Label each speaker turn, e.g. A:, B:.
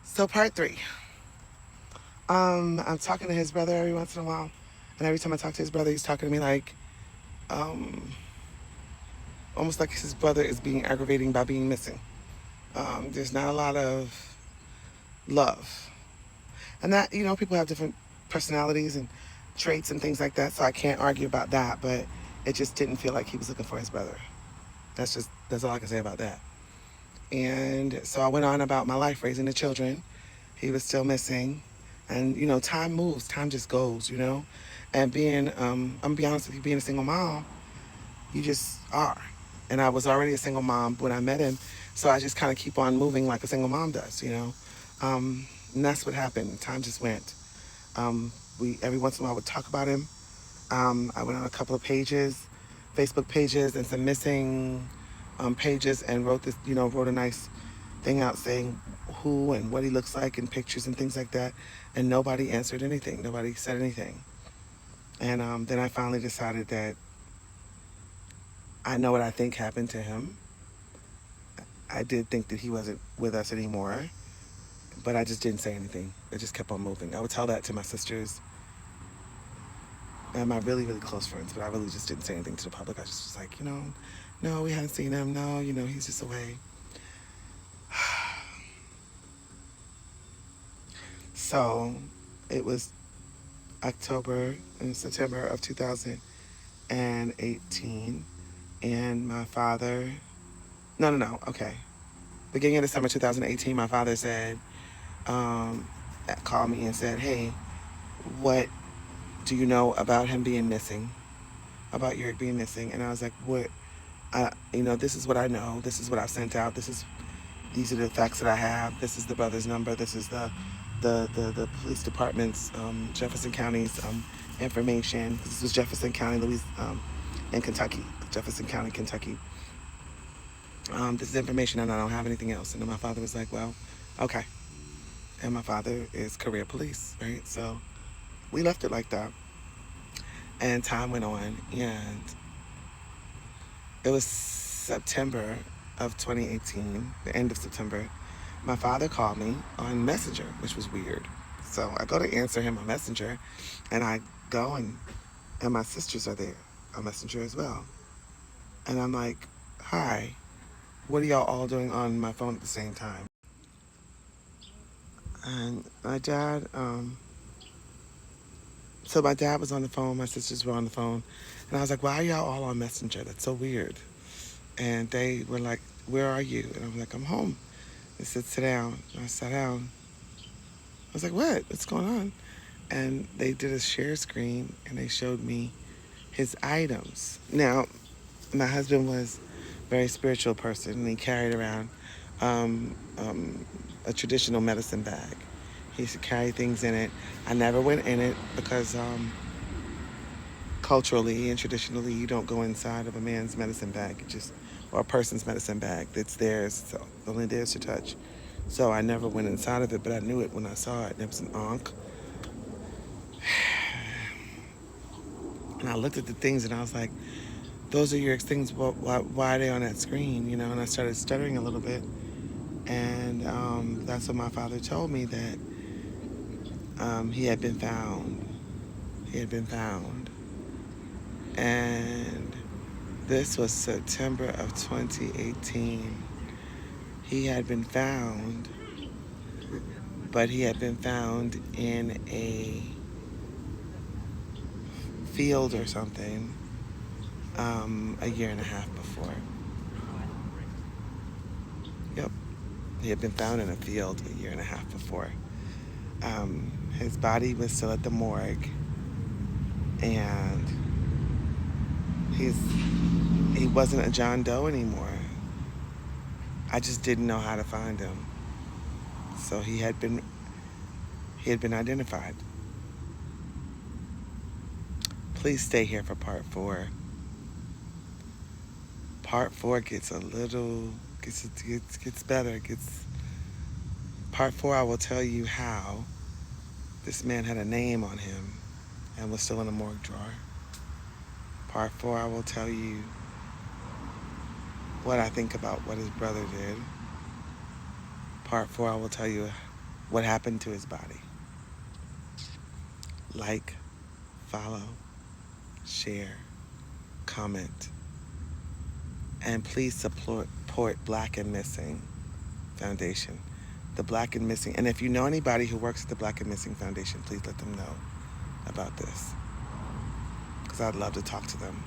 A: So part three. I'm talking to his brother every once in a while, and every time I talk to his brother, he's talking to me like, um, almost like his brother is being aggravating by being missing. There's not a lot of love, and that people have different personalities and traits and things like that. So I can't argue about that, but it just didn't feel like he was looking for his brother. That's all I can say about that. And so I went on about my life raising the children. He was still missing. And, time moves, time just goes, And I'm gonna be honest with you, being a single mom, you just are. And I was already a single mom when I met him. So I just kind of keep on moving like a single mom does. And that's what happened. Time just went. We every once in a while would talk about him. I went on a couple of pages, Facebook pages, and some missing pages, and wrote a nice thing out saying who and what he looks like and pictures and things like that. And nobody answered anything. Nobody said anything. And then I finally decided that I know what I think happened to him. I did think that he wasn't with us anymore, but I just didn't say anything. I just kept on moving. I would tell that to my sisters and my really, really close friends, but I really just didn't say anything to the public. I just was like, no, we haven't seen him. No, he's just away. So it was October and September of 2018, and my father, no, okay. Beginning of December 2018, my father said, um, called me and said, hey, what do you know about him being missing? About Eric being missing? And I was like, what? This is what I know. This is what I've sent out. These are the facts that I have. This is the brother's number. This is the police department's Jefferson County's information. This was Jefferson County, in Kentucky, Jefferson County, Kentucky. This is information, and I don't have anything else. And then my father was like, well, okay. And my father is career police, right? So we left it like that. And time went on, and it was September of 2018, the end of September. My father called me on Messenger, which was weird. So I go to answer him on Messenger, and I go and my sisters are there on Messenger as well. And I'm like, hi, what are y'all all doing on my phone at the same time? And my dad was on the phone, my sisters were on the phone, and I was like, why are y'all all on Messenger? That's so weird. And they were like, where are you? And I'm like, I'm home. They said, sit down. And I sat down. I was like, what? What's going on? And they did a share screen, and they showed me his items. Now, my husband was a very spiritual person, and he carried around um, um, a traditional medicine bag. He used to carry things in it. I never went in it because culturally and traditionally, you don't go inside of a man's medicine bag, or a person's medicine bag. It's theirs, so only theirs to touch. So I never went inside of it, but I knew it when I saw it. There was an ankh. And I looked at the things and I was like, those are your things. Why are they on that screen? And I started stuttering a little bit. And that's when my father told me that he had been found. He had been found. And this was September of 2018. He had been found, but he had been found in a field or something a year and a half before. Yep. He had been found in a field a year and a half before. His body was still at the morgue, and he wasn't a John Doe anymore. I just didn't know how to find him. So he had been identified. Please stay here for part 4. Part 4 gets a little gets better. Gets Part 4. I will tell you how this man had a name on him and was still in a morgue drawer. Part 4. I will tell you what I think about what his brother did. Part 4. I will tell you what happened to his body. Like, follow, share, comment, and please support Black and Missing Foundation. The Black and Missing, and if you know anybody who works at the Black and Missing Foundation, please let them know about this, because I'd love to talk to them.